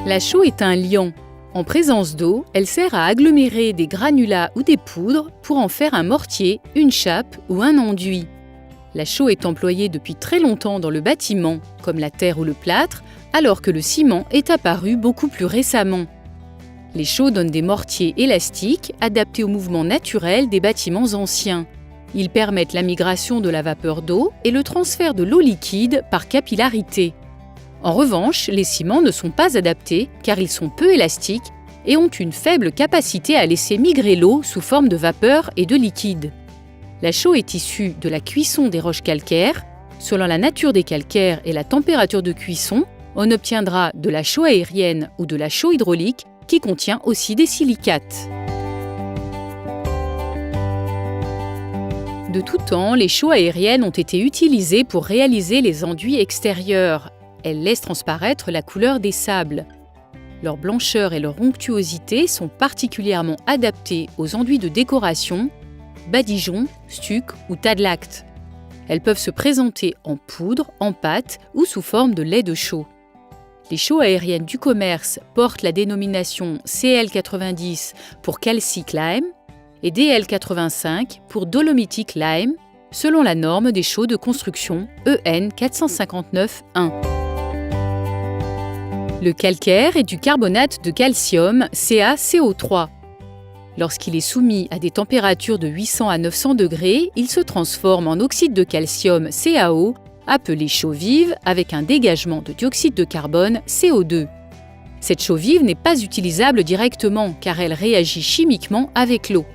La chaux est un liant. En présence d'eau, elle sert à agglomérer des granulats ou des poudres pour en faire un mortier, une chape ou un enduit. La chaux est employée depuis très longtemps dans le bâtiment, comme la terre ou le plâtre, alors que le ciment est apparu beaucoup plus récemment. Les chaux donnent des mortiers élastiques adaptés au mouvement naturel des bâtiments anciens. Ils permettent la migration de la vapeur d'eau et le transfert de l'eau liquide par capillarité. En revanche, les ciments ne sont pas adaptés car ils sont peu élastiques et ont une faible capacité à laisser migrer l'eau sous forme de vapeur et de liquide. La chaux est issue de la cuisson des roches calcaires. Selon la nature des calcaires et la température de cuisson, on obtiendra de la chaux aérienne ou de la chaux hydraulique qui contient aussi des silicates. De tout temps, les chaux aériennes ont été utilisées pour réaliser les enduits extérieurs. Elles laissent transparaître la couleur des sables. Leur blancheur et leur onctuosité sont particulièrement adaptées aux enduits de décoration, badigeons, stucs ou tas de lactes. Elles peuvent se présenter en poudre, en pâte ou sous forme de lait de chaux. Les chaux aériennes du commerce portent la dénomination CL90 pour Calcic Lime et DL85 pour Dolomitic Lime, selon la norme des chaux de construction EN 459-1. Le calcaire est du carbonate de calcium CaCO3. Lorsqu'il est soumis à des températures de 800 à 900 degrés, il se transforme en oxyde de calcium CaO, appelé chaux vive, avec un dégagement de dioxyde de carbone CO2. Cette chaux vive n'est pas utilisable directement car elle réagit chimiquement avec l'eau.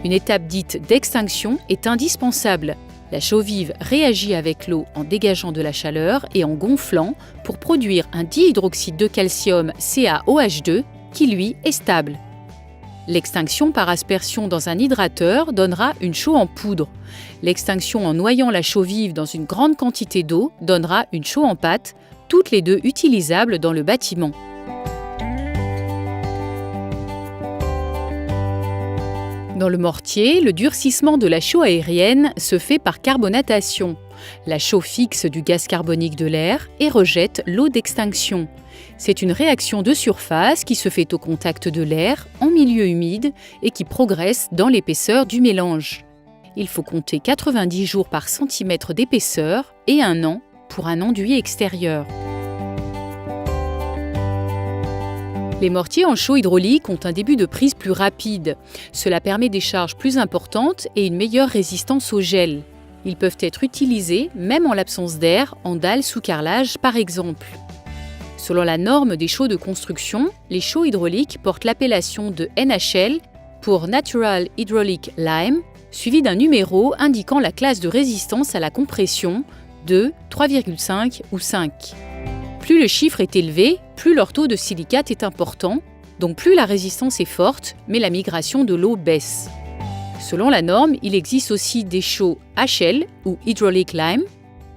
Une étape dite d'extinction est indispensable. La chaux vive réagit avec l'eau en dégageant de la chaleur et en gonflant pour produire un dihydroxyde de calcium CaOH2 qui lui est stable. L'extinction par aspersion dans un hydrateur donnera une chaux en poudre. L'extinction en noyant la chaux vive dans une grande quantité d'eau donnera une chaux en pâte, toutes les deux utilisables dans le bâtiment. Dans le mortier, le durcissement de la chaux aérienne se fait par carbonatation. La chaux fixe du gaz carbonique de l'air et rejette l'eau d'extinction. C'est une réaction de surface qui se fait au contact de l'air, en milieu humide, et qui progresse dans l'épaisseur du mélange. Il faut compter 90 jours par centimètre d'épaisseur et 1 an pour un enduit extérieur. Les mortiers en chaux hydraulique ont un début de prise plus rapide. Cela permet des charges plus importantes et une meilleure résistance au gel. Ils peuvent être utilisés, même en l'absence d'air, en dalles sous carrelage par exemple. Selon la norme des chaux de construction, les chaux hydrauliques portent l'appellation de NHL pour Natural Hydraulic Lime, suivi d'un numéro indiquant la classe de résistance à la compression 2, 3,5 ou 5. Plus le chiffre est élevé, plus leur taux de silicate est important, donc plus la résistance est forte, mais la migration de l'eau baisse. Selon la norme, il existe aussi des chaux HL ou Hydraulic Lime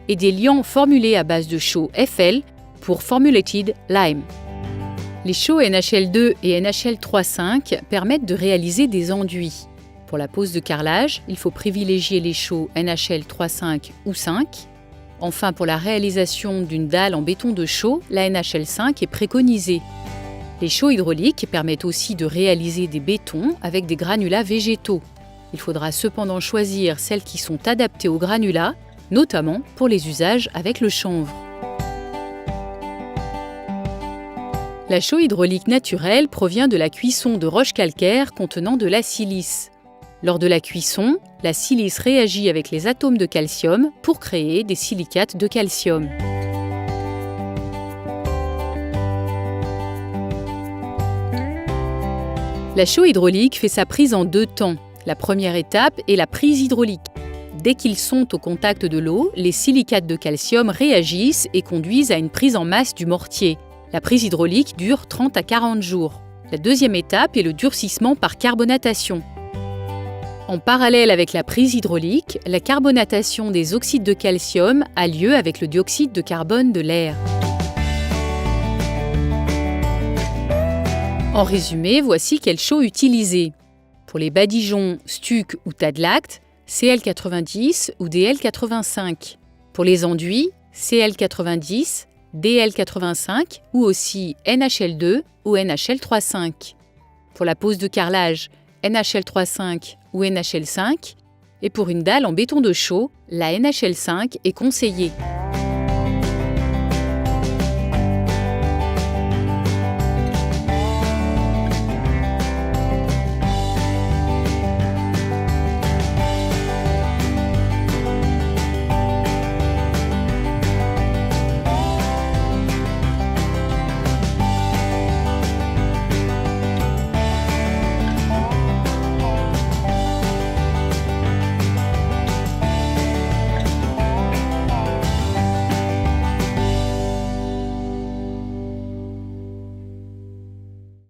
et des liants formulés à base de chaux FL pour Formulated Lime. Les chaux NHL2 et NHL3.5 permettent de réaliser des enduits. Pour la pose de carrelage, il faut privilégier les chaux NHL3.5 ou 5. Enfin, pour la réalisation d'une dalle en béton de chaux, la NHL5 est préconisée. Les chaux hydrauliques permettent aussi de réaliser des bétons avec des granulats végétaux. Il faudra cependant choisir celles qui sont adaptées aux granulats, notamment pour les usages avec le chanvre. La chaux hydraulique naturelle provient de la cuisson de roches calcaires contenant de la silice. Lors de la cuisson, la silice réagit avec les atomes de calcium pour créer des silicates de calcium. La chaux hydraulique fait sa prise en 2 temps. La première étape est la prise hydraulique. Dès qu'ils sont au contact de l'eau, les silicates de calcium réagissent et conduisent à une prise en masse du mortier. La prise hydraulique dure 30 à 40 jours. La deuxième étape est le durcissement par carbonatation. En parallèle avec la prise hydraulique, la carbonatation des oxydes de calcium a lieu avec le dioxyde de carbone de l'air. En résumé, voici quelle chaux utiliser. Pour les badigeons, stucs ou tas de lactes, CL90 ou DL85. Pour les enduits, CL90, DL85 ou aussi NHL2 ou NHL35. Pour la pose de carrelage, NHL35 ou NHL5. Et pour une dalle en béton de chaux, la NHL5 est conseillée.